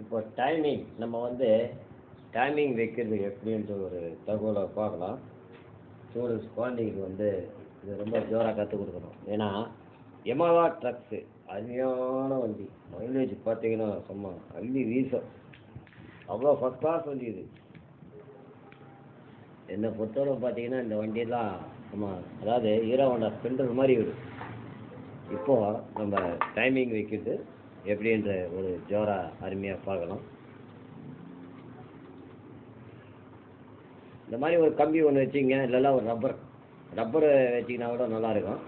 இப்போ டைமிங் நம்ம வந்து டைமிங் வைக்கிறது எப்படின்ற ஒரு தகவலை பார்க்கலாம். ஸ்டூடெண்ட்ஸ் குழந்தைங்களுக்கு வந்து இது ரொம்ப ஜோராக கற்றுக் கொடுக்கணும். ஏன்னா யமஹா ட்ரக்ஸு அருமையான வண்டி. மைலேஜ் பார்த்தீங்கன்னா சும்மா அள்ளி வீசும். அவ்வளோ ஃபஸ்ட் கிளாஸ் வண்டி இது. என்னை பொறுத்தவரை பார்த்தீங்கன்னா இந்த வண்டியெல்லாம் சும்மா அதாவது ஹீரோ ஹோண்டா ஸ்பெண்டர் மாதிரி விடும். இப்போது நம்ம டைமிங் வைக்கிறது எப்படின்ற ஒரு ஜோரா அருமையாக பார்க்கலாம். இந்த மாதிரி ஒரு கம்பி ஒன்று வச்சிங்க, இல்லைன்னா ஒரு ரப்பர் வச்சிங்கன்னா கூட நல்லாயிருக்கும்,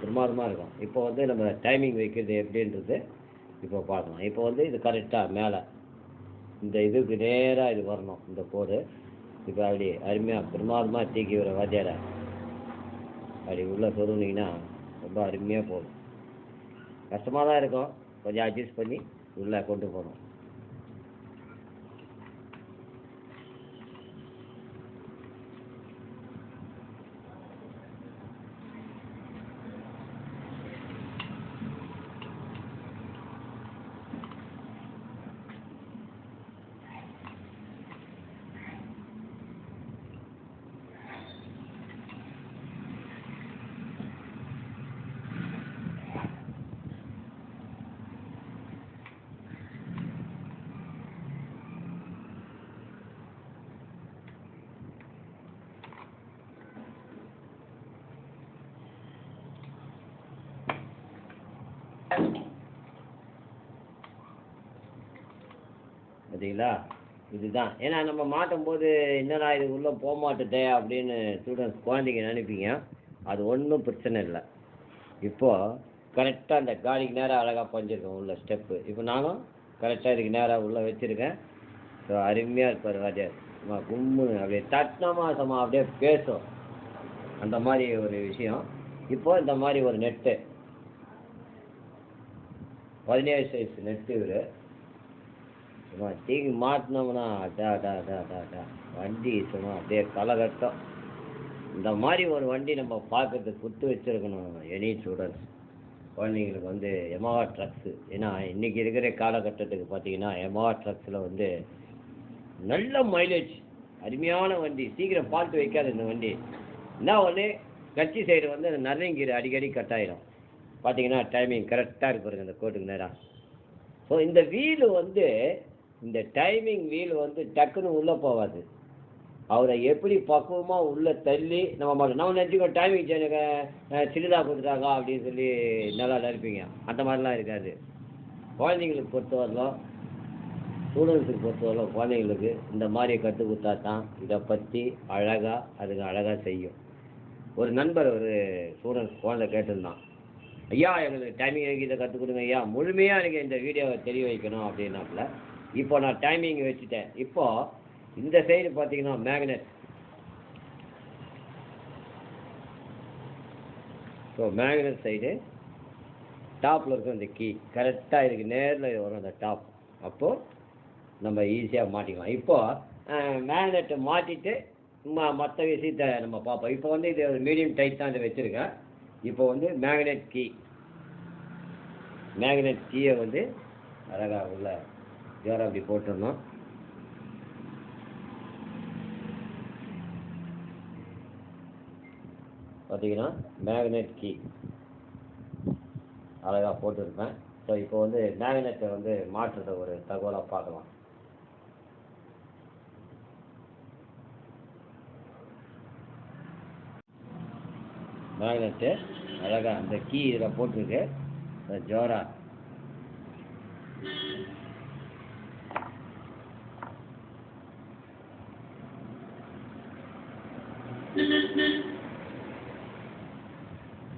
பிரமாதமாக இருக்கும். இப்போ வந்து நம்ம டைமிங் வைக்கிறது எப்படின்றது இப்போ பார்க்கலாம். இப்போ வந்து இது கரெக்டாக மேலே இந்த இதுக்கு நேராக இது வரணும் இந்த கோடு. இப்போ அப்படி அருமையாக பிரமாதமாக தீக்கி வர வாத்தியாரை அப்படி உள்ளே சொருவினீங்கன்னா ரொம்ப அருமையாக போகும். கஷ்டமாக தான் இருக்கும், கொஞ்சம் அட்ஜஸ்ட் பண்ணி உள்ளே கொண்டு போகணும். பார்த்தீங்களா, இதுதான். ஏன்னா நம்ம மாட்டும் போது என்னடா இது உள்ளே போக மாட்டுதே அப்படின்னு ஸ்டூடெண்ட்ஸ் குழந்தைங்க நினைப்பீங்க. அது ஒன்றும் பிரச்சனை இல்லை. இப்போது கரெக்டாக அந்த காடிக்கு நேராக அழகாக பஞ்சிருக்கேன் உள்ள ஸ்டெப்பு. இப்போ நானும் கரெக்டாக இதுக்கு நேராக உள்ளே வச்சுருக்கேன். ஸோ அருமையாக இருப்பார் வாத்தியார். சும்மா கும்மு அப்படியே தட்டினமா சும்மா அப்படியே பேசும், அந்த மாதிரி ஒரு விஷயம். இப்போது இந்த மாதிரி ஒரு நெட்டு 17 சைஸ் நெட்டு இவர் சும்மா தீங்கி மாட்டினோம்னா டா டா டா டா டா வண்டி சும்மா அப்படியே களைகட்டும். இந்த மாதிரி ஒரு வண்டி நம்ம பார்க்கறதுக்கு கொடுத்து வச்சுருக்கணும் எனி ஸ்டூடெண்ட்ஸ் குழந்தைங்களுக்கு வந்து யமஹா ட்ரக்ஸு. ஏன்னா இன்றைக்கி இருக்கிற காலகட்டத்துக்கு பார்த்தீங்கன்னா யமஹா ட்ரக்ஸில் வந்து நல்ல மைலேஜ், அருமையான வண்டி. சீக்கிரம் ஃபால்ட்டு வைக்காது இந்த வண்டி. என்ன ஒன்று, கட்சி சைடு வந்து அந்த நரங்கீரை அடிக்கடி கட் ஆகிடும். பார்த்தீங்கன்னா டைமிங் கரெக்டாக இருக்கு பாருங்க இந்த கோட்டுக்கு நேராக. ஸோ இந்த வீலு வந்து இந்த டைமிங் வீல் வந்து டக்குன்னு உள்ளே போகாது. அவரை எப்படி பக்குவமாக உள்ளே தள்ளி நம்ம நினச்சிக்கோ டைமிங் எனக்கு சிறிதாக கொடுத்துட்டாங்க அப்படின்னு சொல்லி நல்லா நினைப்பீங்க. அந்த மாதிரிலாம் இருக்காது. குழந்தைங்களுக்கு பொறுத்தவரையிலும், ஸ்டூடெண்ட்ஸுக்கு பொறுத்தவரையிலும் குழந்தைங்களுக்கு இந்த மாதிரி கற்றுக் கொடுத்தா தான் இதை பற்றி அழகாக அதுங்க அழகாக செய்யும். ஒரு நண்பர் ஒரு ஸ்டூடெண்ட்ஸ் குழந்தை கேட்டிருந்தான், ஐயா எங்களுக்கு டைமிங் இதை கற்றுக் கொடுங்க ஐயா, முழுமையாக எனக்கு இந்த வீடியோவை தெரிய வைக்கணும் அப்படின்னாப்புல. இப்போ நான் டைமிங் வச்சுட்டேன். இப்போது இந்த சைடு பார்த்தீங்கன்னா மேக்னெட். ஸோ மேக்னெட் சைடு டாப்பில் இருக்கும் இந்த கீ கரெக்டாக இதுக்கு நேரில் வரும் அந்த டாப். அப்போது நம்ம ஈஸியாக மாட்டிக்கலாம். இப்போது மேக்னெட்டை மாட்டிட்டு மற்ற விஷயத்தை நம்ம பார்ப்போம். இப்போ வந்து இது ஒரு மீடியம் டைட் தான் இதை வச்சுருக்கேன். இப்போ வந்து மேக்னெட் கீயை வந்து அழகாக உள்ள ஜோராக அப்படி போட்டுடணும். பார்த்தீங்கன்னா மேக்னெட் கீ அழகாக போட்டுருப்பேன். ஸோ இப்போ வந்து மேக்னெட்டை வந்து மாற்றுறத ஒரு தகவலாக பார்க்கலாம். மேக்னெட்டு அழகாக அந்த கீ இதில் போட்டிருக்கு ஜோரா.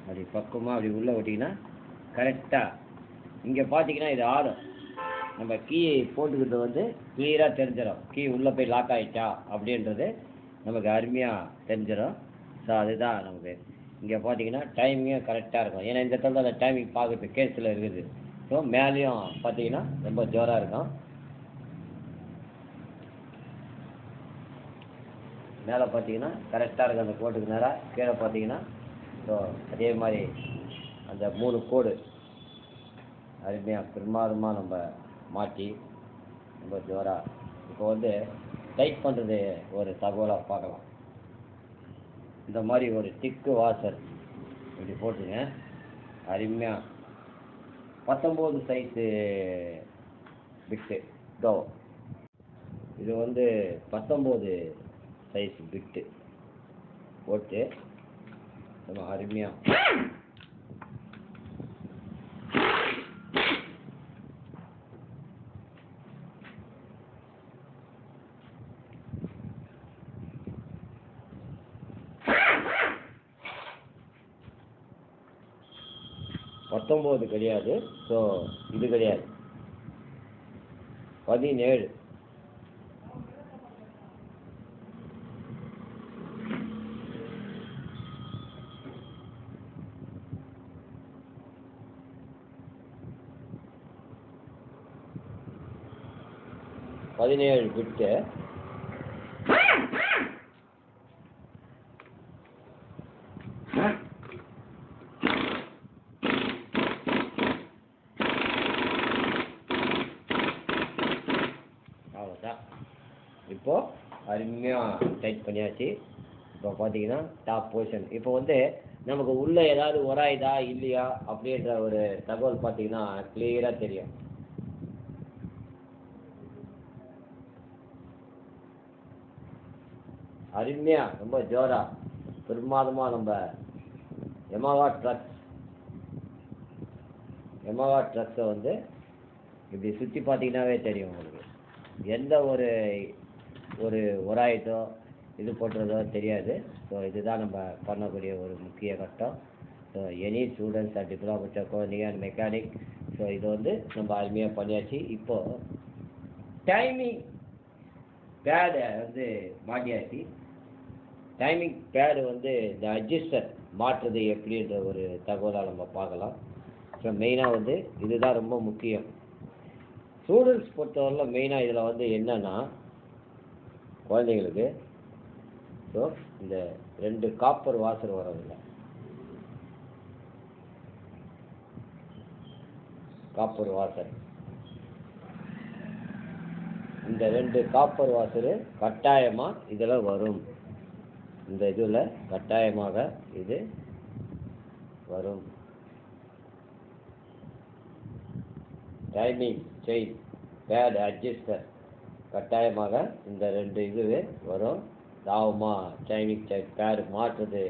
அப்படி பக்கமாக அப்படி உள்ளே விட்டிங்கன்னா கரெக்டாக இங்கே பார்த்தீங்கன்னா இது ஆடும். நம்ம கீயை போட்டுக்கிறது வந்து கிளியராக தெரிஞ்சிடும். கீ உள்ளே போய் லாக் ஆகிட்டா அப்படின்றது நமக்கு அருமையாக தெரிஞ்சிடும். ஸோ அதுதான் நமக்கு இங்கே பார்த்தீங்கன்னா டைமிங்கும் கரெக்டாக இருக்கும். ஏன்னா இந்த இடத்துல அந்த டைமிங் பார்க்குறது கேஸில் இருக்குது. ஸோ மேலேயும் பார்த்தீங்கன்னா ரொம்ப ஜோராக இருக்கும். மேலே பார்த்தீங்கன்னா கரெக்டாக இருக்கும் அந்த கோட்டுக்கு நேராக. கீழே பார்த்தீங்கன்னா ஸோ அதே மாதிரி அந்த 3 கோடு அருமையாக பிரமாதமாக நம்ம மாட்டி ரொம்ப ஜோராக. இப்போ வந்து டைட் பண்ணுறது ஒரு தகவலாக பார்க்கலாம். இந்த மாதிரி ஒரு திக்கு வாசர் இப்படி போட்டுங்க. அருமையாக 19 சைஸு பிட்டு கோ. இது வந்து 19 சைஸ் பிட்டு போட்டு நம்ம அருமையாக பத்தொம்போது கிடையாது. ஸோ இது கிடையாது, 17. பிட்டு அவ்வளோதான். இப்போது அருமையாக டைட் பண்ணியாச்சு. இப்போ பார்த்தீங்கன்னா டாப் பொசிஷன். இப்போ வந்து நமக்கு உள்ளே ஏதாவது உராயுதா இல்லையா அப்படின்ற ஒரு தகவல் பார்த்தீங்கன்னா கிளியராக தெரியும். அருமையாக ரொம்ப ஜோராக பிரமாதமாக நம்ம யமாஹா ட்ரக்ஸை வந்து இப்படி சுற்றி பார்த்தீங்கன்னாவே தெரியும் உங்களுக்கு. எந்த ஒரு உராயுதோ இது போட்டுறதோ தெரியாது. ஸோ இதுதான் நம்ம பண்ணக்கூடிய ஒரு முக்கிய கட்டம். So any students and diploma coding and mechanic. So இது வந்து நம்ம அருமையாக பண்ணியாச்சு. இப்போது டைமிங் பேடை வந்து மாட்டியாச்சு. டைமிங் பேடு வந்து இந்த அட்ஜஸ்டர் மாற்றுறது எப்படின்ற ஒரு தகவலாக நம்ம பார்க்கலாம். ஸோ மெயினாக வந்து இதுதான் ரொம்ப முக்கியம். ஸ்டூடெண்ட்ஸ் பொறுத்தவரையில் மெயினாக இதில் வந்து என்னென்னா குழந்தைங்களுக்கு ஸோ இந்த 2 காப்பர் வாசர் வரதில்லை. காப்பர் வாசர், இந்த 2 காப்பர் வாசரு கட்டாயமாக இதில் வரும். இந்த இதில் கட்டாயமாக இது வரும். டைமிங் செயின் பேட் அட்ஜஸ்டர் கட்டாயமாக இந்த 2 இதுவே வரும். தாவமாக டைமிங் செயின் பேடு மாற்றுறது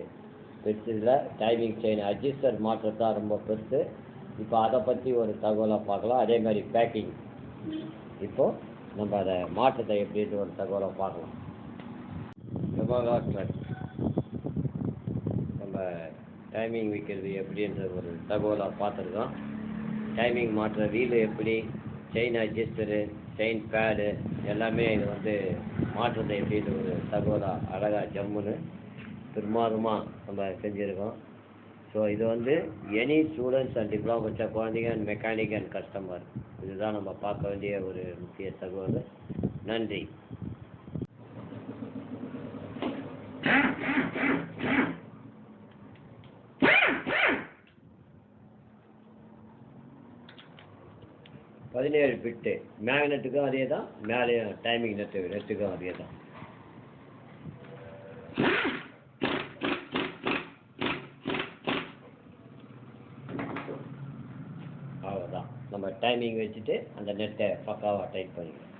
பெருசு இல்லை, டைமிங் செயின் அட்ஜஸ்டர் மாற்றுறது தான் ரொம்ப பெருசு. இப்போ அதை பற்றி ஒரு தகவலாக பார்க்கலாம். அதே மாதிரி பேக்கிங், இப்போது நம்ம அதை மாற்றத்தை எப்படின்ற ஒரு தகவலை பார்க்கலாம். யமாஹா ட்ரக் நம்ம டைமிங் வைக்கிறது எப்படின்ற ஒரு தகவலாக பார்த்துருக்கோம். டைமிங் மாற்ற வீலு எப்படி, செயின் அட்ஜஸ்டரு, செயின் பேடு எல்லாமே இது வந்து மாற்றத்தை எப்படின்ற ஒரு தகவலாக அழகாக ஜம்முன்னு பிரமாதமாக நம்ம செஞ்சுருக்கோம். ஸோ இது வந்து எனி ஸ்டூடெண்ட்ஸ் அண்ட் டிப்ளமோ படித்த குழந்தைங்க அண்ட் மெக்கானிக் அண்ட் கஸ்டமர், இதுதான் நம்ம பார்க்க வேண்டிய ஒரு முக்கிய தகவல். நன்றி. பதினேழு பிட்டு மேக்னெட்டுக்கும் அதே தான், மேலே டைமிங் நெட்டுக்கும் அதே தான். அவ்வளோதான். நம்ம டைமிங் வச்சுட்டு அந்த நெட்டை பக்காவாக டைட் பண்ணிக்கலாம்.